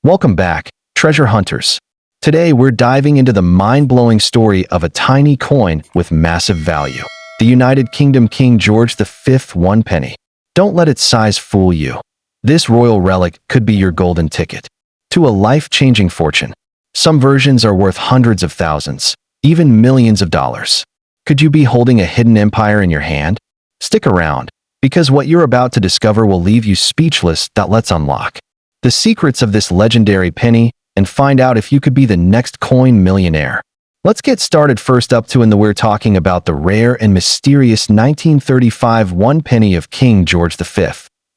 Welcome back, treasure hunters. Today we're diving into the mind-blowing story of a tiny coin with massive value. The United Kingdom King George V 1 penny. Don't let its size fool you. This royal relic could be your golden ticket to a life-changing fortune. Some versions are worth hundreds of thousands, even millions of dollars. Could you be holding a hidden empire in your hand? Stick around, because what you're about to discover will leave you speechless. Let's unlock the secrets of this legendary penny and find out if you could be the next coin millionaire. Let's get started. First up we're talking about the rare and mysterious 1935 1 penny of King George V,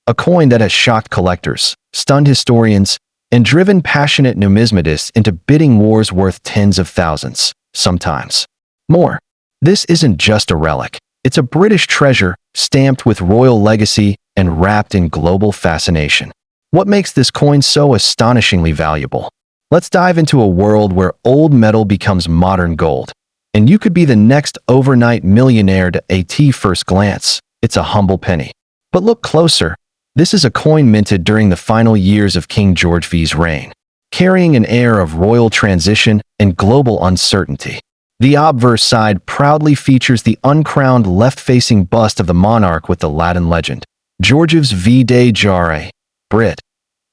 a coin that has shocked collectors, stunned historians, and driven passionate numismatists into bidding wars worth tens of thousands, sometimes more. This isn't just a relic. It's a British treasure, stamped with royal legacy and wrapped in global fascination. What makes this coin so astonishingly valuable? Let's dive into a world where old metal becomes modern gold. And you could be the next overnight millionaire. At first glance, it's a humble penny. But look closer. This is a coin minted during the final years of King George V's reign, carrying an air of royal transition and global uncertainty. The obverse side proudly features the uncrowned left-facing bust of the monarch with the Latin legend, Georgius V de Jure, Brit,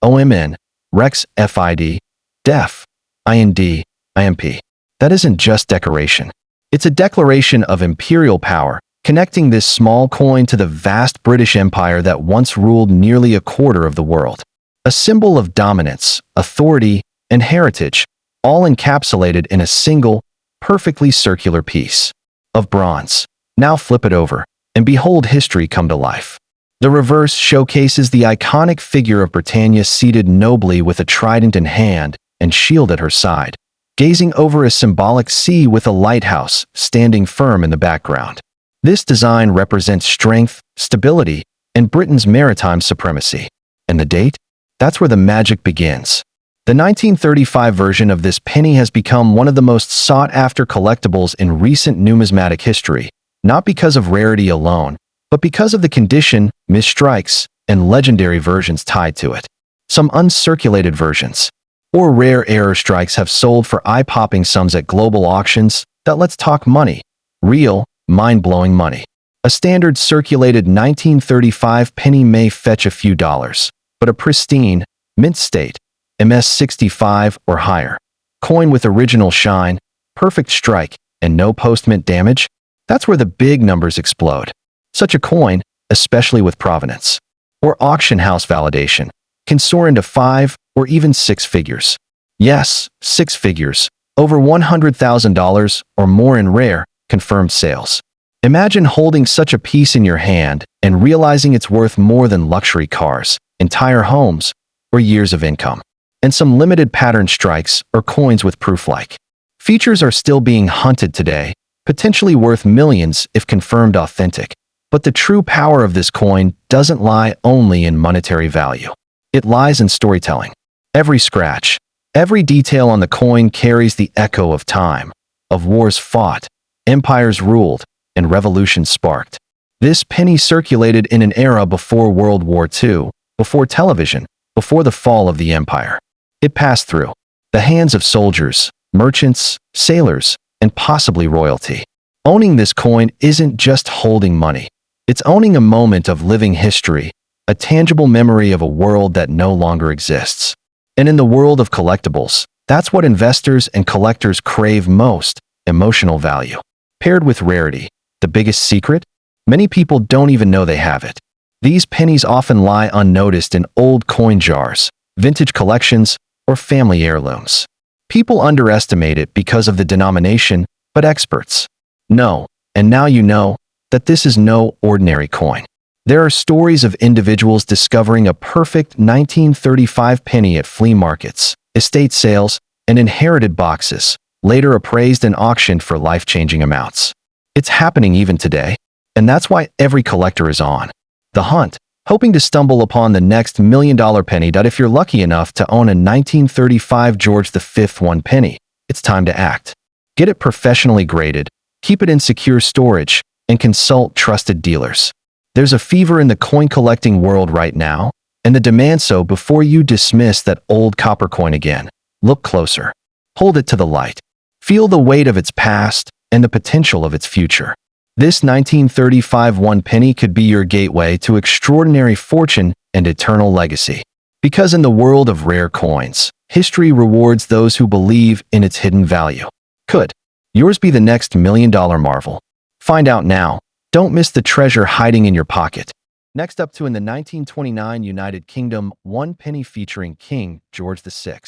OMN, Rex FID, Def, IND, IMP. That isn't just decoration. It's a declaration of imperial power, connecting this small coin to the vast British Empire that once ruled nearly a quarter of the world. A symbol of dominance, authority, and heritage, all encapsulated in a single, perfectly circular piece of bronze. Now flip it over, and behold history come to life. The reverse showcases the iconic figure of Britannia seated nobly with a trident in hand and shield at her side, gazing over a symbolic sea with a lighthouse standing firm in the background. This design represents strength, stability, and Britain's maritime supremacy. And the date? That's where the magic begins. The 1935 version of this penny has become one of the most sought-after collectibles in recent numismatic history, not because of rarity alone, but because of the condition, misstrikes, and legendary versions tied to it. Some uncirculated versions, or rare error strikes, have sold for eye-popping sums at global auctions. Let's talk money. Real, mind-blowing money. A standard circulated 1935 penny may fetch a few dollars, but a pristine, mint state, MS-65 or higher coin with original shine, perfect strike, and no post-mint damage? That's where the big numbers explode. Such a coin, especially with provenance or auction house validation, can soar into 5 or even 6 figures. Yes, 6 figures, over $100,000 or more in rare, confirmed sales. Imagine holding such a piece in your hand and realizing it's worth more than luxury cars, entire homes, or years of income. And some limited pattern strikes or coins with proof-like features are still being hunted today, potentially worth millions if confirmed authentic. But the true power of this coin doesn't lie only in monetary value. It lies in storytelling. Every scratch, every detail on the coin carries the echo of time, of wars fought, empires ruled, and revolutions sparked. This penny circulated in an era before World War II, before television, before the fall of the empire. It passed through the hands of soldiers, merchants, sailors, and possibly royalty. Owning this coin isn't just holding money. It's owning a moment of living history, a tangible memory of a world that no longer exists. And in the world of collectibles, that's what investors and collectors crave most: emotional value. Paired with rarity. The biggest secret? Many people don't even know they have it. These pennies often lie unnoticed in old coin jars, vintage collections, or family heirlooms. People underestimate it because of the denomination, but experts know, and now you know, that this is no ordinary coin. There are stories of individuals discovering a perfect 1935 penny at flea markets, estate sales, and inherited boxes, later appraised and auctioned for life-changing amounts. It's happening even today, and that's why every collector is on the hunt, hoping to stumble upon the next million-dollar penny. If you're lucky enough to own a 1935 George V 1 penny, it's time to act. Get it professionally graded, keep it in secure storage, and consult trusted dealers. There's a fever in the coin collecting world right now, and the demand. So before you dismiss that old copper coin again, look closer. Hold it to the light. Feel the weight of its past and the potential of its future. This 1935 one penny could be your gateway to extraordinary fortune and eternal legacy. Because in the world of rare coins, history rewards those who believe in its hidden value. Could yours be the next million-dollar marvel? Find out now. Don't miss the treasure hiding in your pocket. Next up to in the 1929 United Kingdom, one penny featuring King George VI.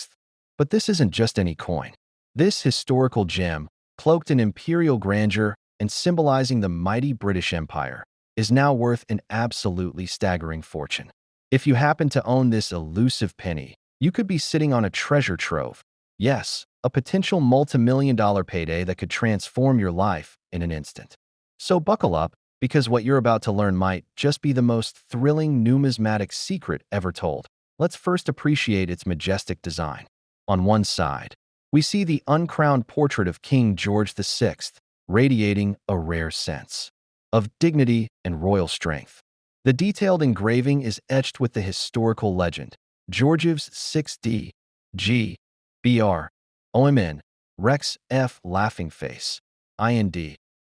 But this isn't just any coin. This historical gem, cloaked in imperial grandeur and symbolizing the mighty British Empire, is now worth an absolutely staggering fortune. If you happen to own this elusive penny, you could be sitting on a treasure trove. Yes, a potential multi-million-dollar payday that could transform your life in an instant. So buckle up, because what you're about to learn might just be the most thrilling numismatic secret ever told. Let's first appreciate its majestic design. On one side, we see the uncrowned portrait of King George VI, radiating a rare sense of dignity and royal strength. The detailed engraving is etched with the historical legend, Georgiev's 6D, G, BR, OMN, Rex F laughing face, IND,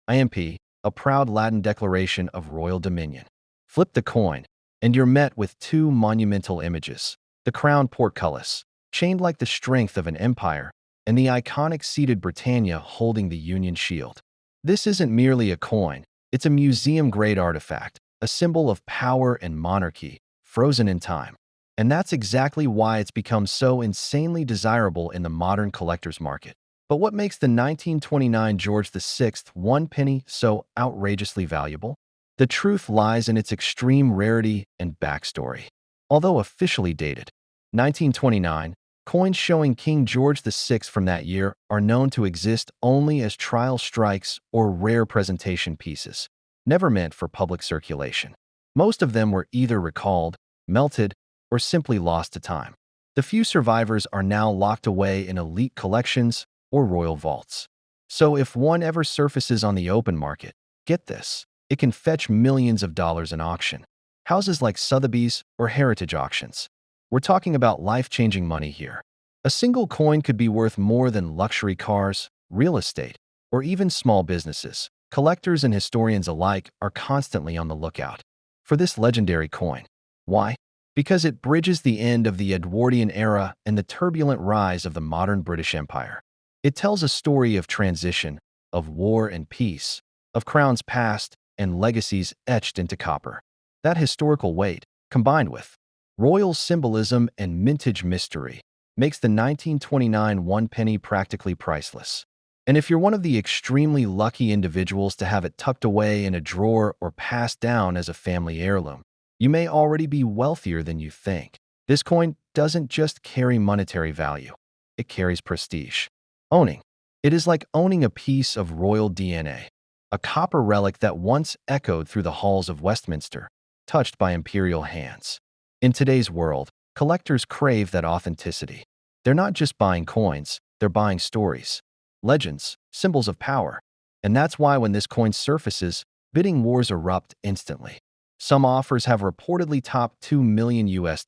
IMP, a proud Latin declaration of royal dominion. Flip the coin, and you're met with two monumental images, the crowned portcullis, chained like the strength of an empire, and the iconic seated Britannia holding the Union shield. This isn't merely a coin, it's a museum-grade artifact, a symbol of power and monarchy, frozen in time. And that's exactly why it's become so insanely desirable in the modern collector's market. But what makes the 1929 George VI one penny so outrageously valuable? The truth lies in its extreme rarity and backstory. Although officially dated 1929, coins showing King George VI from that year are known to exist only as trial strikes or rare presentation pieces, never meant for public circulation. Most of them were either recalled, melted, or simply lost to time. The few survivors are now locked away in elite collections or royal vaults. So if one ever surfaces on the open market, get this, it can fetch millions of dollars in auction. Houses like Sotheby's or Heritage Auctions. We're talking about life-changing money here. A single coin could be worth more than luxury cars, real estate, or even small businesses. Collectors and historians alike are constantly on the lookout for this legendary coin. Why? Because it bridges the end of the Edwardian era and the turbulent rise of the modern British Empire. It tells a story of transition, of war and peace, of crowns passed and legacies etched into copper. That historical weight, combined with royal symbolism and mintage mystery, makes the 1929 one penny practically priceless. And if you're one of the extremely lucky individuals to have it tucked away in a drawer or passed down as a family heirloom, you may already be wealthier than you think. This coin doesn't just carry monetary value, it carries prestige. Owning it is like owning a piece of royal DNA, a copper relic that once echoed through the halls of Westminster, touched by imperial hands. In today's world, collectors crave that authenticity. They're not just buying coins, they're buying stories, legends, symbols of power. And that's why when this coin surfaces, bidding wars erupt instantly. Some offers have reportedly topped $2 million US,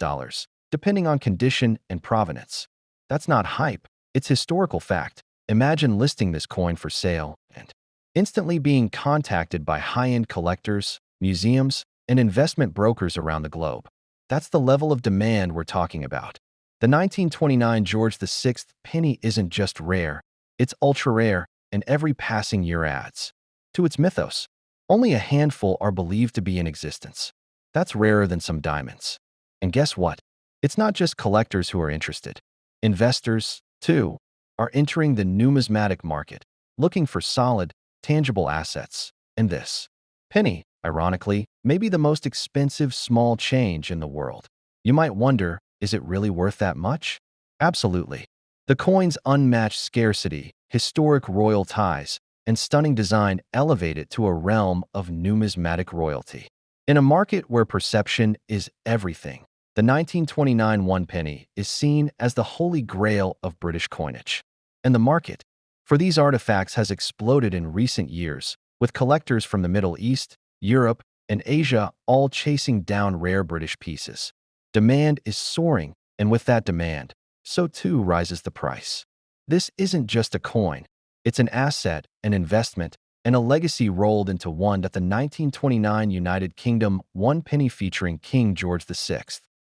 depending on condition and provenance. That's not hype, it's historical fact. Imagine listing this coin for sale and instantly being contacted by high-end collectors, museums, and investment brokers around the globe. That's the level of demand we're talking about. The 1929 George VI penny isn't just rare, it's ultra-rare, and every passing year adds to its mythos. Only a handful are believed to be in existence. That's rarer than some diamonds. And guess what? It's not just collectors who are interested. Investors, too, are entering the numismatic market, looking for solid, tangible assets. And this penny, ironically, may be the most expensive small change in the world. You might wonder, is it really worth that much? Absolutely. The coin's unmatched scarcity, historic royal ties, and stunning design elevate it to a realm of numismatic royalty. In a market where perception is everything, the 1929 one penny is seen as the holy grail of British coinage. And the market for these artifacts has exploded in recent years, with collectors from the Middle East, Europe, and Asia all chasing down rare British pieces. Demand is soaring, and with that demand, so too rises the price. This isn't just a coin. It's an asset, an investment, and a legacy rolled into one that the 1929 United Kingdom 1 penny featuring King George VI.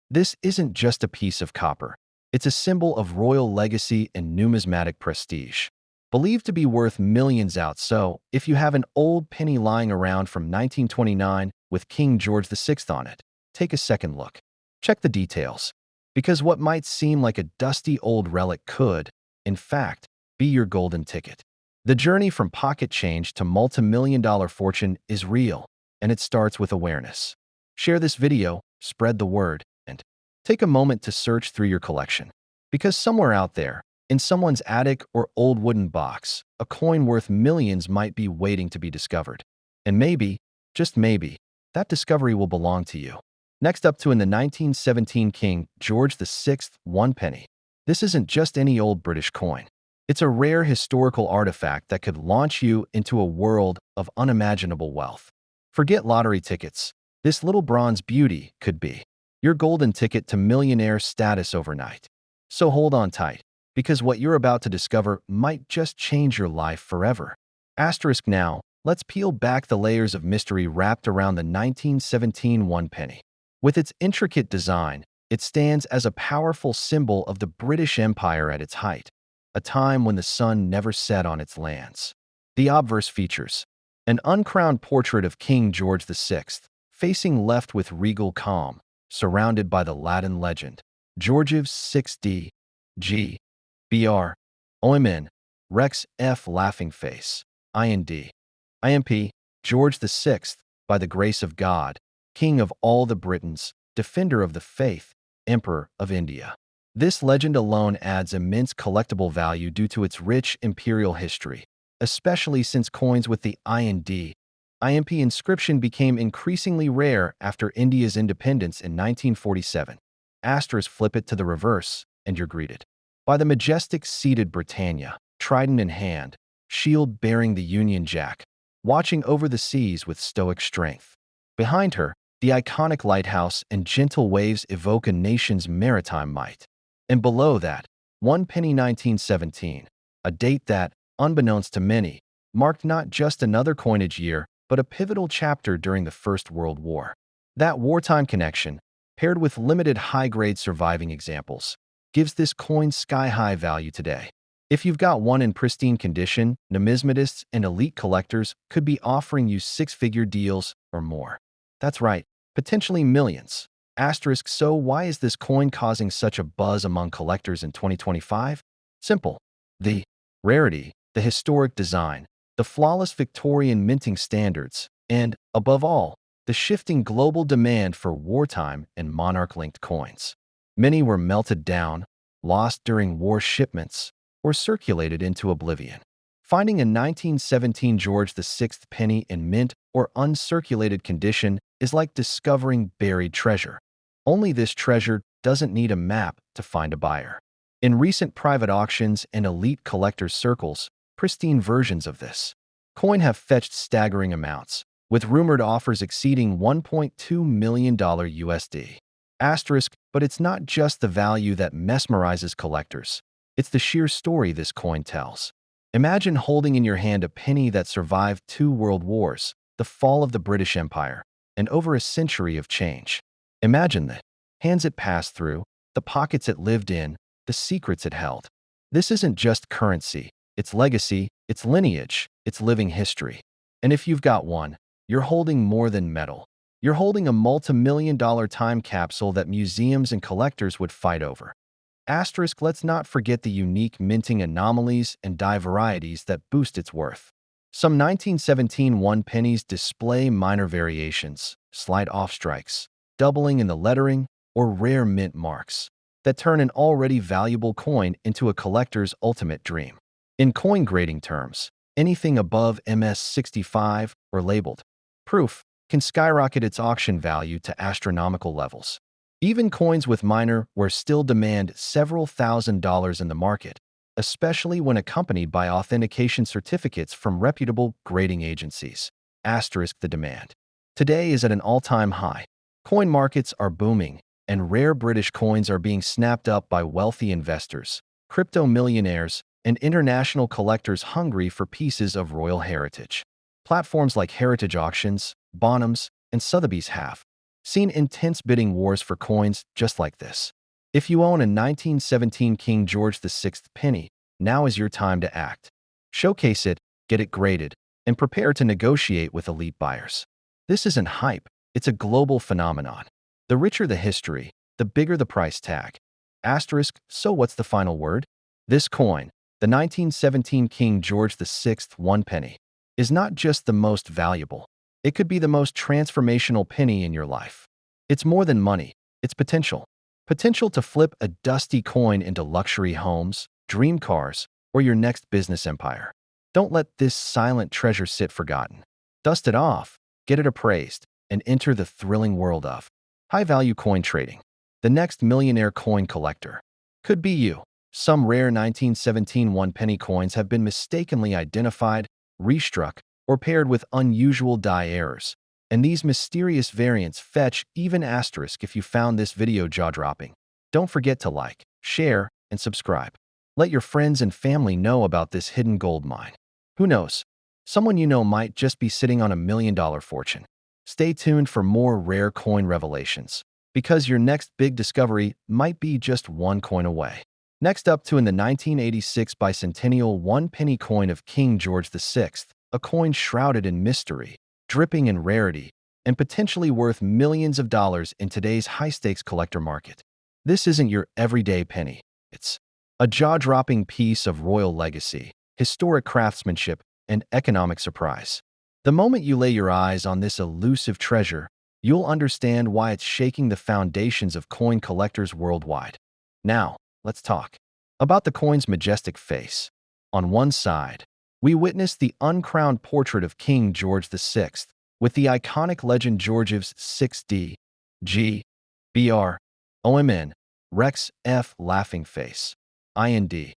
This isn't just a piece of copper. It's a symbol of royal legacy and numismatic prestige. Believed to be worth millions out, so if you have an old penny lying around from 1929 with King George VI on it, take a second look. Check the details. Because what might seem like a dusty old relic could, in fact, be your golden ticket. The journey from pocket change to multi-million-dollar fortune is real, and it starts with awareness. Share this video, spread the word, and take a moment to search through your collection. Because somewhere out there, in someone's attic or old wooden box, a coin worth millions might be waiting to be discovered. And maybe, just maybe, that discovery will belong to you. Next up to in the 1917 King George VI 1 penny. This isn't just any old British coin. It's a rare historical artifact that could launch you into a world of unimaginable wealth. Forget lottery tickets. This little bronze beauty could be your golden ticket to millionaire status overnight. So hold on tight, because what you're about to discover might just change your life forever. Asterisk now, let's peel back the layers of mystery wrapped around the 1917 1 penny. With its intricate design, it stands as a powerful symbol of the British Empire at its height, a time when the sun never set on its lands. The obverse features an uncrowned portrait of King George VI, facing left with regal calm, surrounded by the Latin legend, Georgiv 6d, G, Br, OMN, Rex F laughing face, IND, IMP, George VI, by the grace of God, King of all the Britons, Defender of the Faith, Emperor of India. This legend alone adds immense collectible value due to its rich imperial history, especially since coins with the IND, IMP inscription became increasingly rare after India's independence in 1947. Asterisk flip it to the reverse, and you're greeted by the majestic seated Britannia, trident in hand, shield bearing the Union Jack, watching over the seas with stoic strength. Behind her, the iconic lighthouse and gentle waves evoke a nation's maritime might. And below that, 1 penny 1917, a date that, unbeknownst to many, marked not just another coinage year, but a pivotal chapter during the First World War. That wartime connection, paired with limited high-grade surviving examples, gives this coin sky-high value today. If you've got one in pristine condition, numismatists and elite collectors could be offering you six-figure deals or more. That's right, potentially millions. Asterisk, so why is this coin causing such a buzz among collectors in 2025? Simple. The rarity, the historic design, the flawless Victorian minting standards, and, above all, the shifting global demand for wartime and monarch-linked coins. Many were melted down, lost during war shipments, or circulated into oblivion. Finding a 1917 George VI penny in mint or uncirculated condition is like discovering buried treasure. Only this treasure doesn't need a map to find a buyer. In recent private auctions and elite collectors' circles, pristine versions of this coin have fetched staggering amounts, with rumored offers exceeding $1.2 million USD. Asterisk, but it's not just the value that mesmerizes collectors. It's the sheer story this coin tells. Imagine holding in your hand a penny that survived 2 world wars, the fall of the British Empire, and over a century of change. Imagine the hands it passed through, the pockets it lived in, the secrets it held. This isn't just currency, it's legacy, it's lineage, it's living history. And if you've got one, you're holding more than metal. You're holding a multi-million-dollar time capsule that museums and collectors would fight over. Asterisk, let's not forget the unique minting anomalies and die varieties that boost its worth. Some 1917 1 pennies display minor variations, slight off-strikes, doubling in the lettering, or rare mint marks that turn an already valuable coin into a collector's ultimate dream. In coin grading terms, anything above MS65 or labeled proof can skyrocket its auction value to astronomical levels. Even coins with minor were still demand several $1,000s in the market, especially when accompanied by authentication certificates from reputable grading agencies. Asterisk, the demand today is at an all-time high. Coin markets are booming, and rare British coins are being snapped up by wealthy investors, crypto millionaires, and international collectors hungry for pieces of royal heritage. Platforms like Heritage Auctions, Bonhams, and Sotheby's have seen intense bidding wars for coins just like this. If you own a 1917 King George VI penny, now is your time to act. Showcase it, get it graded, and prepare to negotiate with elite buyers. This isn't hype, it's a global phenomenon. The richer the history, the bigger the price tag. Asterisk, so what's the final word? This coin, the 1917 King George VI 1 penny, is not just the most valuable. It could be the most transformational penny in your life. It's more than money, it's potential. Potential to flip a dusty coin into luxury homes, dream cars, or your next business empire. Don't let this silent treasure sit forgotten. Dust it off, get it appraised, and enter the thrilling world of high-value coin trading. The next millionaire coin collector could be you. Some rare 1917 one-penny coins have been mistakenly identified, restruck, or paired with unusual die errors. And these mysterious variants fetch even asterisk if you found this video jaw-dropping. Don't forget to like, share, and subscribe. Let your friends and family know about this hidden gold mine. Who knows? Someone you know might just be sitting on a $1 million fortune. Stay tuned for more rare coin revelations, because your next big discovery might be just one coin away. Next up in the 1986 bicentennial one-penny coin of King George VI, a coin shrouded in mystery, dripping in rarity, and potentially worth millions of dollars in today's high-stakes collector market. This isn't your everyday penny. It's a jaw-dropping piece of royal legacy, historic craftsmanship, and economic surprise. The moment you lay your eyes on this elusive treasure, you'll understand why it's shaking the foundations of coin collectors worldwide. Now, let's talk about the coin's majestic face. On one side, we witness the uncrowned portrait of King George VI, with the iconic legend George's 6D, G, BR, OMN, Rex F laughing face, IND,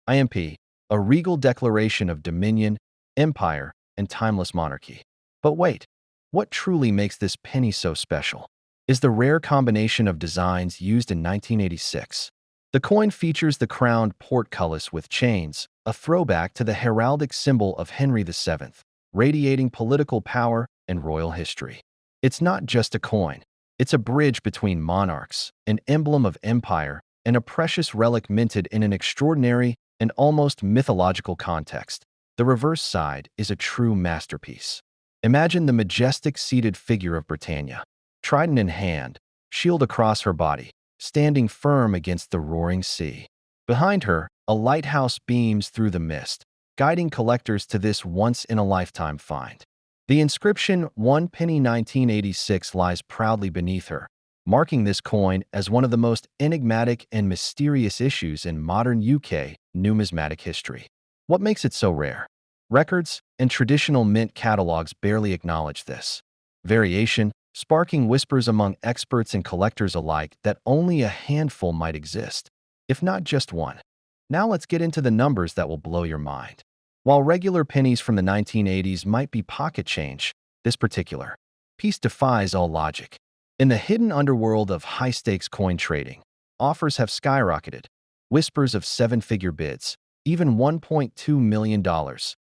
IMP, a regal declaration of dominion, empire, and timeless monarchy. But wait, what truly makes this penny so special is the rare combination of designs used in 1986. The coin features the crowned portcullis with chains, a throwback to the heraldic symbol of Henry VII, radiating political power and royal history. It's not just a coin. It's a bridge between monarchs, an emblem of empire, and a precious relic minted in an extraordinary and almost mythological context. The reverse side is a true masterpiece. Imagine the majestic seated figure of Britannia, trident in hand, shield across her body, standing firm against the roaring sea. Behind her, a lighthouse beams through the mist, guiding collectors to this once-in-a-lifetime find. The inscription 1 penny 1986 lies proudly beneath her, marking this coin as one of the most enigmatic and mysterious issues in modern UK numismatic history. What makes it so rare? Records and traditional mint catalogs barely acknowledge this. Variation, sparking whispers among experts and collectors alike that only a handful might exist, if not just one. Now let's get into the numbers that will blow your mind. While regular pennies from the 1980s might be pocket change, this particular piece defies all logic. In the hidden underworld of high-stakes coin trading, offers have skyrocketed. Whispers of seven-figure bids, even $1.2 million,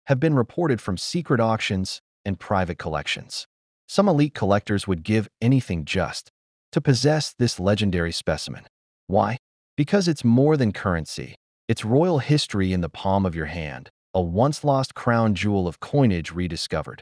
have been reported from secret auctions and private collections. Some elite collectors would give anything just to possess this legendary specimen. Why? Because it's more than currency. It's royal history in the palm of your hand, a once-lost crown jewel of coinage rediscovered.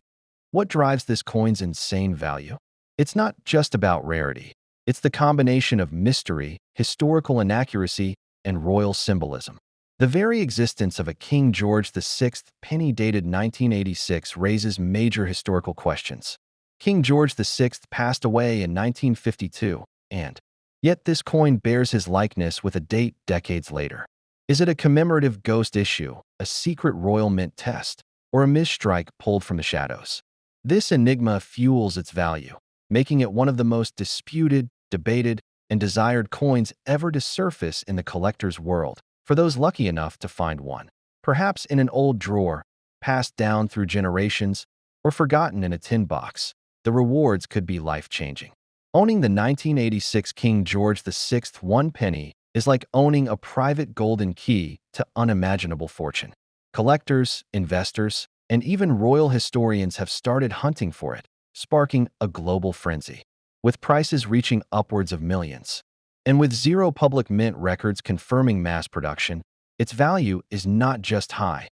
What drives this coin's insane value? It's not just about rarity. It's the combination of mystery, historical inaccuracy, and royal symbolism. The very existence of a King George VI penny dated 1986 raises major historical questions. King George VI passed away in 1952, and yet this coin bears his likeness with a date decades later. Is it a commemorative ghost issue, a secret royal mint test, or a misstrike pulled from the shadows? This enigma fuels its value, making it one of the most disputed, debated, and desired coins ever to surface in the collector's world. For those lucky enough to find one, perhaps in an old drawer, passed down through generations, or forgotten in a tin box, the rewards could be life-changing. Owning the 1986 King George VI one penny is like owning a private golden key to unimaginable fortune. Collectors, investors, and even royal historians have started hunting for it, sparking a global frenzy, with prices reaching upwards of millions. And with zero public mint records confirming mass production, its value is not just high.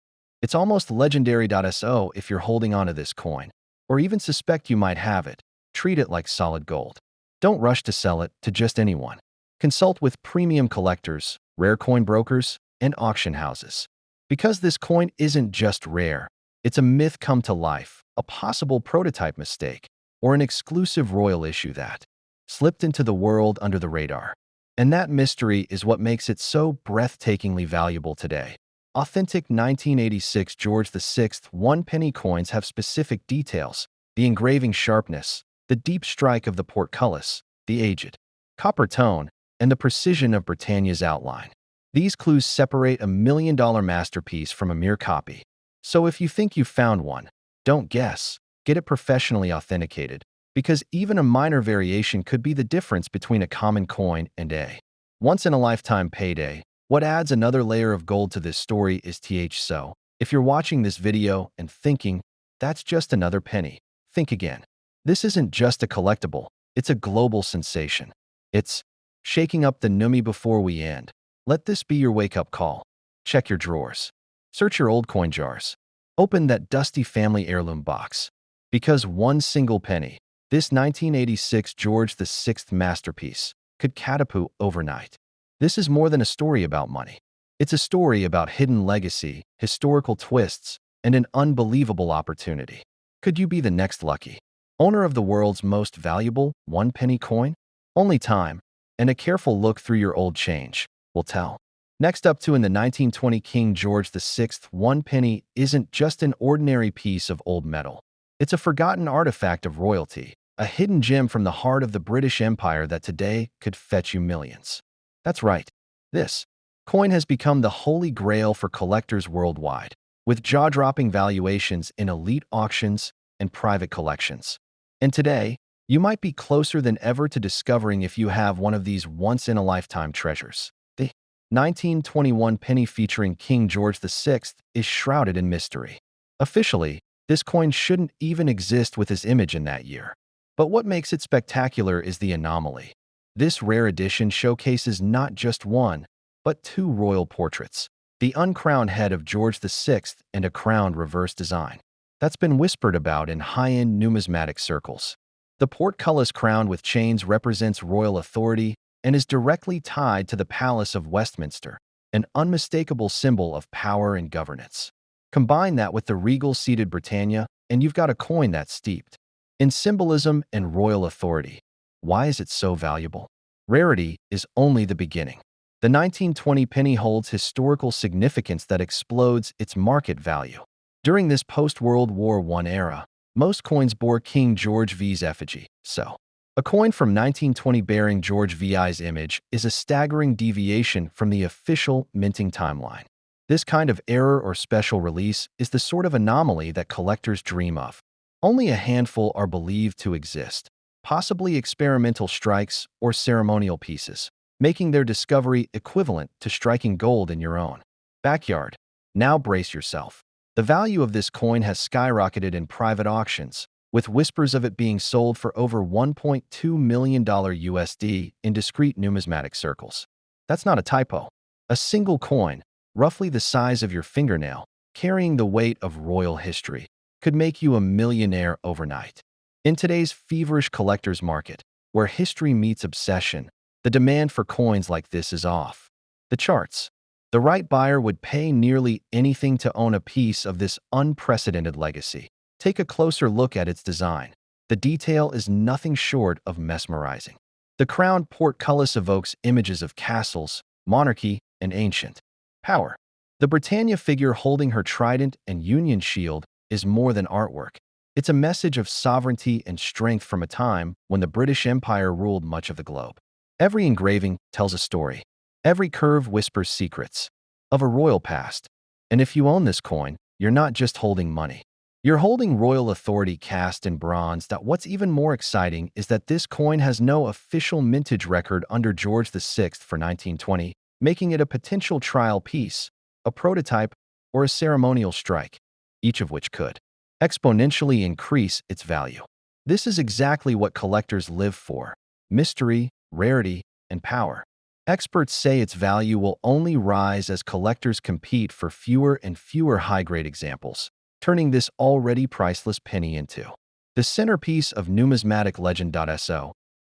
It's almost legendary. So if you're holding onto this coin, or even suspect you might have it, treat it like solid gold. Don't rush to sell it to just anyone. Consult with premium collectors, rare coin brokers, and auction houses. Because this coin isn't just rare, it's a myth come to life, a possible prototype mistake, or an exclusive royal issue that slipped into the world under the radar. And that mystery is what makes it so breathtakingly valuable today. Authentic 1986 George VI one penny coins have specific details: the engraving sharpness, the deep strike of the portcullis, the aged copper tone, and the precision of Britannia's outline. These clues separate a million-dollar masterpiece from a mere copy. So if you think you've found one, don't guess. Get it professionally authenticated, because even a minor variation could be the difference between a common coin and a once-in-a-lifetime payday. What adds another layer of gold to this story is so. If you're watching this video and thinking, that's just another penny, think again. This isn't just a collectible, it's a global sensation. It's shaking up the numi before we end. Let this be your wake-up call. Check your drawers. Search your old coin jars. Open that dusty family heirloom box. Because one single penny, this 1986 George VI masterpiece, could catapult overnight. This is more than a story about money. It's a story about hidden legacy, historical twists, and an unbelievable opportunity. Could you be the next lucky owner of the world's most valuable one-penny coin? Only time and a careful look through your old change will tell. Next up, in the 1920 King George VI one penny isn't just an ordinary piece of old metal. It's a forgotten artifact of royalty, a hidden gem from the heart of the British Empire that today could fetch you millions. That's right. This coin has become the holy grail for collectors worldwide, with jaw-dropping valuations in elite auctions and private collections. And today, you might be closer than ever to discovering if you have one of these once-in-a-lifetime treasures. The 1921 penny featuring King George VI is shrouded in mystery. Officially, this coin shouldn't even exist with his image in that year. But what makes it spectacular is the anomaly. This rare edition showcases not just one, but two royal portraits: the uncrowned head of George VI and a crowned reverse design that's been whispered about in high-end numismatic circles. The portcullis crowned with chains represents royal authority and is directly tied to the Palace of Westminster, an unmistakable symbol of power and governance. Combine that with the regal-seated Britannia, and you've got a coin that's steeped in symbolism and royal authority. Why is it so valuable? Rarity is only the beginning. The 1920 penny holds historical significance that explodes its market value. During this post-World War I era, most coins bore King George V's effigy. So, a coin from 1920 bearing George VI's image is a staggering deviation from the official minting timeline. This kind of error or special release is the sort of anomaly that collectors dream of. Only a handful are believed to exist, possibly experimental strikes or ceremonial pieces, making their discovery equivalent to striking gold in your own backyard. Now brace yourself. The value of this coin has skyrocketed in private auctions, with whispers of it being sold for over $1.2 million USD in discreet numismatic circles. That's not a typo. A single coin, roughly the size of your fingernail, carrying the weight of royal history, could make you a millionaire overnight. In today's feverish collector's market, where history meets obsession, the demand for coins like this is off the charts. The right buyer would pay nearly anything to own a piece of this unprecedented legacy. Take a closer look at its design. The detail is nothing short of mesmerizing. The crowned portcullis evokes images of castles, monarchy, and ancient power. The Britannia figure holding her trident and Union shield is more than artwork. It's a message of sovereignty and strength from a time when the British Empire ruled much of the globe. Every engraving tells a story. Every curve whispers secrets of a royal past. And if you own this coin, you're not just holding money. You're holding royal authority cast in bronze. What's even more exciting is that this coin has no official mintage record under George VI for 1920, making it a potential trial piece, a prototype, or a ceremonial strike, each of which could exponentially increase its value. This is exactly what collectors live for: mystery, rarity, and power. Experts say its value will only rise as collectors compete for fewer and fewer high-grade examples, turning this already priceless penny into the centerpiece of numismatic legend.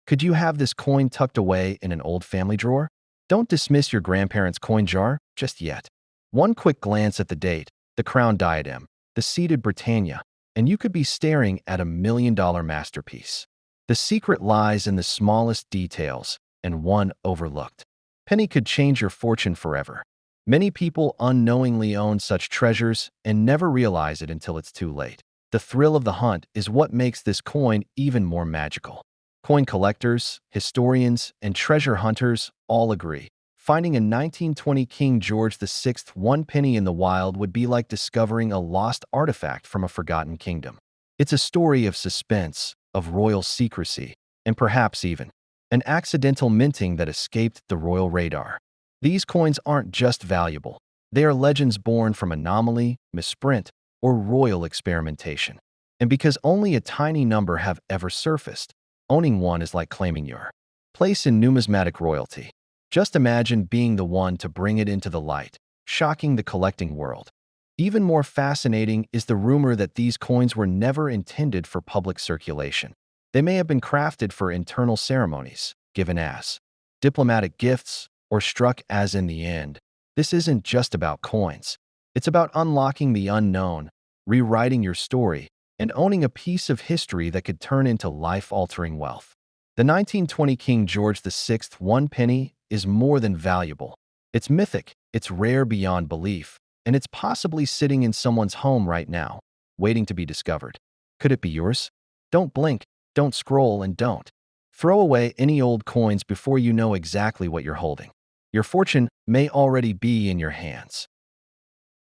Could you have this coin tucked away in an old family drawer? Don't dismiss your grandparents' coin jar just yet. One quick glance at the date, the crown diadem, the seated Britannia, and you could be staring at $1 million masterpiece. The secret lies in the smallest details, and one overlooked penny could change your fortune forever. Many people unknowingly own such treasures and never realize it until it's too late. The thrill of the hunt is what makes this coin even more magical. Coin collectors, historians, and treasure hunters all agree. Finding a 1920 King George VI penny in the wild would be like discovering a lost artifact from a forgotten kingdom. It's a story of suspense, of royal secrecy, and perhaps even an accidental minting that escaped the royal radar. These coins aren't just valuable. They are legends born from anomaly, misprint, or royal experimentation. And because only a tiny number have ever surfaced, owning one is like claiming your place in numismatic royalty. Just imagine being the one to bring it into the light, shocking the collecting world. Even more fascinating is the rumor that these coins were never intended for public circulation. They may have been crafted for internal ceremonies, given as diplomatic gifts, or struck as in the end. This isn't just about coins. It's about unlocking the unknown, rewriting your story, and owning a piece of history that could turn into life-altering wealth. The 1920 King George VI penny is more than valuable. It's mythic, it's rare beyond belief, and it's possibly sitting in someone's home right now, waiting to be discovered. Could it be yours? Don't blink, don't scroll, and don't throw away any old coins before you know exactly what you're holding. Your fortune may already be in your hands.